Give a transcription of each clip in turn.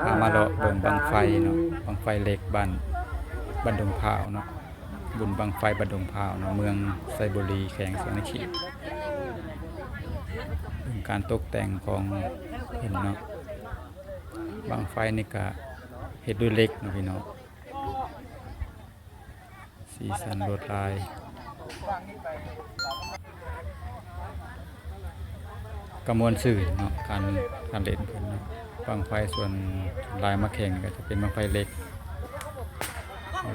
พามาเลาะเบิ่งบังไฟเนาะบังไฟเล็กบ้านดงพร้าวเนาะบุญบังไฟบ้านดงพร้าวเนาะเมืองไซบุรีแขวงสวนเขตเรื่องการตกแต่งของเพิ่นเนาะบังไฟนี่ก็เฮ็ดด้วยเหล็กเนาะพี่น้องสีสันลวดลายกระมวลสื่อเนาะการเล่นเพิ่นเนาะบังไฟส่วนลายมาแข่งก็จะเป็นบังไฟเล็ก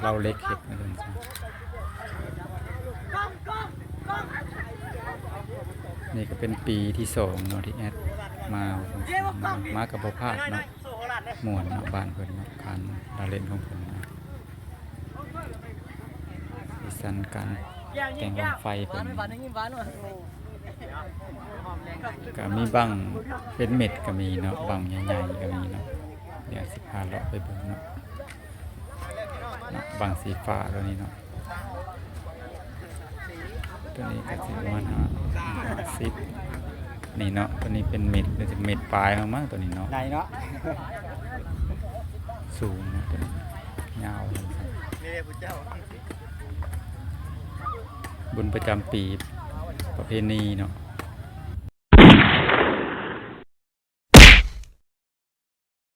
เราเล็กเฮ็ดนะจังซี่นี่ก็เป็นปีที่2เนาะที่แอดมากับบ่พลาดเนาะม่วนเนาะบ้านเพิ่นเนาะการเล่นของเพิ่นเนาะสีสันการแต่งบังไฟเพิ่นก็มีบังเป็นเม็ดก็มีเนาะบังใหญ่ๆก็มีเนาะเดี๋ยวสิพาเลาะไปเบิ่งเนาะบังสีฟ้าตัวนี้เนาะตัวนี้ก็สิประมาณ50นี่เนาะตัวนี้เป็นเม็ดจะเม็ดปลายมั้งตัวนี้เนาะไหนเนาะสูงเนาะตัวนี้ยาวบุญประจำปีประเพณีเนาะ